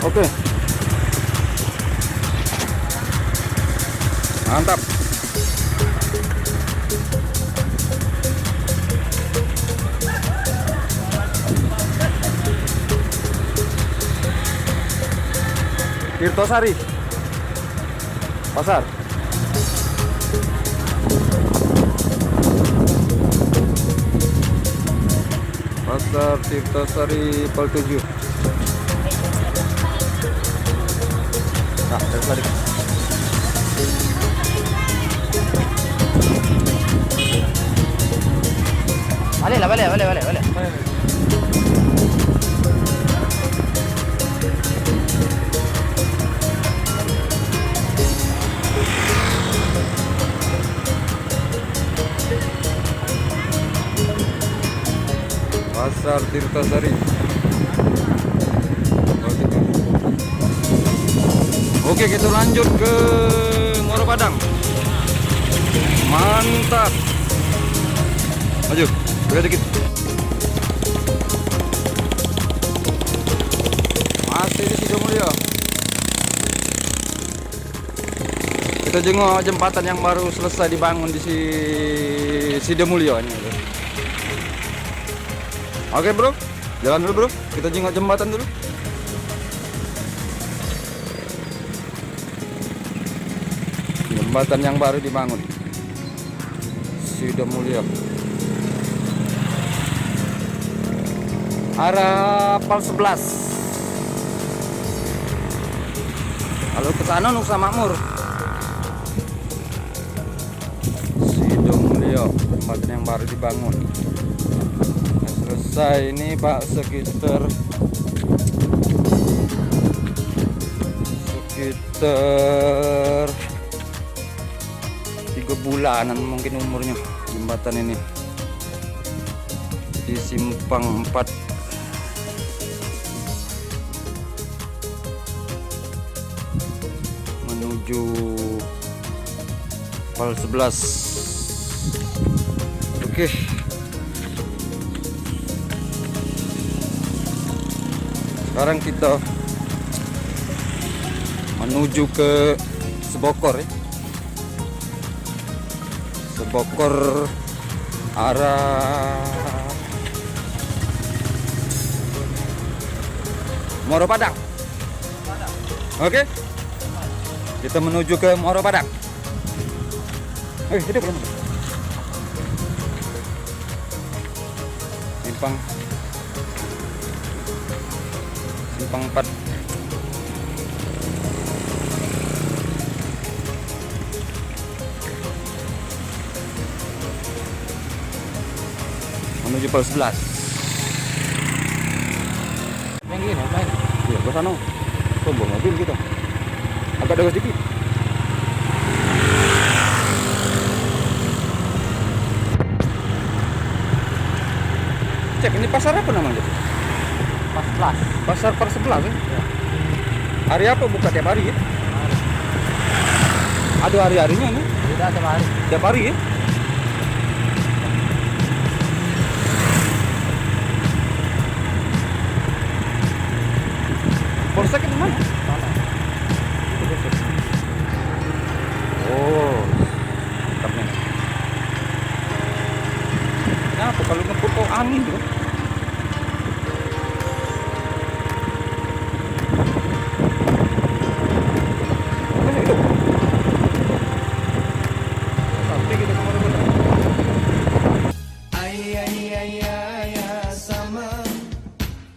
Oke. Mantap. Tirtosari Pasar. Pasar Tirtosari Pol 7. Nah, terus tadi. Vale. Pasar Tirtosari. Oke, kita lanjut ke Muara Padang. Mantap. Maju, beda dikit. Masih di Sidomulyo. Kita jenguk jembatan yang baru selesai dibangun di Sidomulyo ini. Oke bro, jalan dulu bro. Kita jenguk jembatan dulu. Jembatan yang baru dibangun Sidomulyo. Arah Pal 11. Kalau ke sana Nusa Makmur. Sidomulyo, jembatan yang baru dibangun. Selesai ini Pak, sekitar 3 bulanan mungkin umurnya jembatan ini di Simpang 4. Menuju Pal 11. Oke. Sekarang kita menuju ke Sebokor ya. Sebokor arah Muara Padang. Oke. Kita menuju ke Muara Padang. Hidup belum. Simpang 4. Menuju Pal 11. Yang gini, main. Iya, ke sana. Tombol mobil kita. Agak dekat dikit. Cek, ini pasar apa namanya? Pasar Pal 11 ya? Ya. Hari apa buka tiap hari ya? Ada hari-harinya nih. Tidak tiap hari. Tiap hari ya? Polsek itu mana? Oh, mantap nih. Kenapa kalau ngeput kok angin tuh? Sampai kita kemana-mana. Sama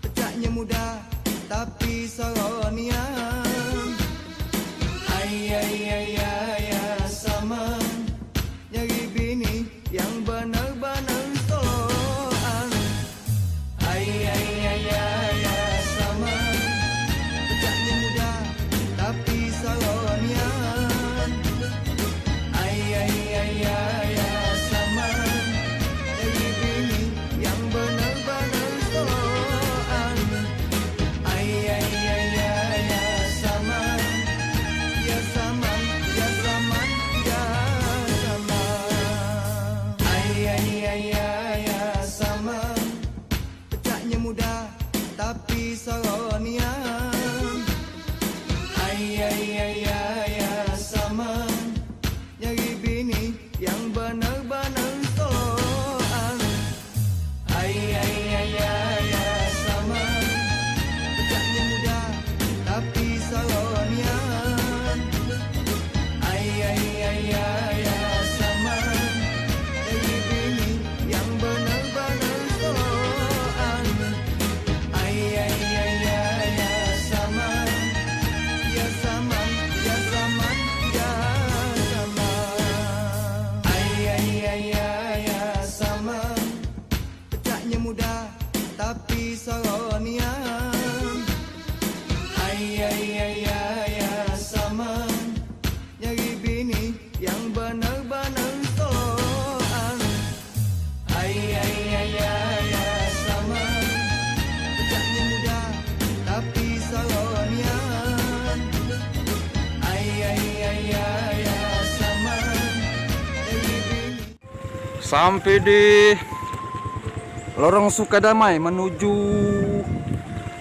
pecahnya mudah tapi saronian. Sama nyari bini yang benar-benar soloan. Sama pecahnya mudah tapi saronian. yang benar-benar toloan. Ay sama pecahnya muda tapi salonian. Ay sama jadi bini yang benar-benar toloan. Ay sama ya sama ya sama ya sama. Ay sama pecahnya muda tapi salonian. Ay sama nyari bini yang benar-benar toloan. Ay sama pecahnya muda tapi salonian. Ay sama nyari bini. Sampai di lorong Sukadamai menuju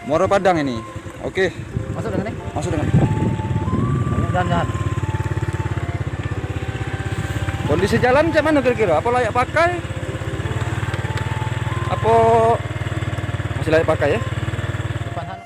Muara Padang ini. Oke, Masuk dengan ini. masuk dengan. Jalan-jalan. Kondisi jalan macam mana kira-kira? Apa layak pakai? Apa masih layak pakai ya? Depan sana.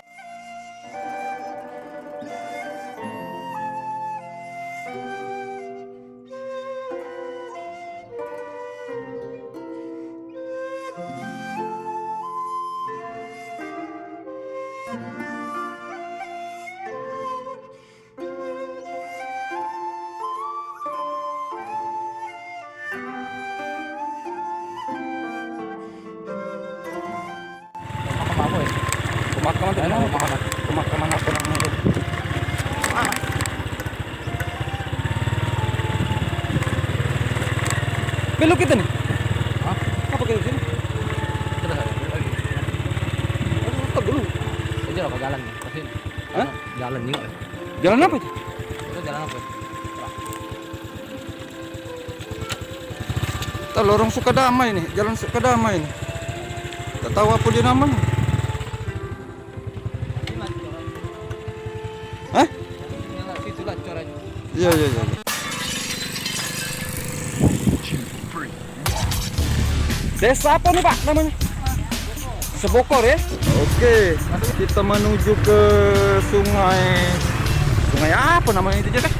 Apa ya? Pemakaman tuh mana? Pemakaman apa namanya? Belok kita nih. Hah? Apa kita sini? Sudah saya. Stop dulu. Ini apa jalan nih? Ke sini. Hah? Jalan juga. Jalan apa itu? Itu jalan apa? Tahu lorong Sukadamai nih, jalan Sukadamai nih. Tak tahu apa dia namanya. Hah? Situ lah corannya. Iya. Desa apa nih Pak namanya? Sebokor ya? Oke, kita menuju ke sungai apa namanya itu aja kan?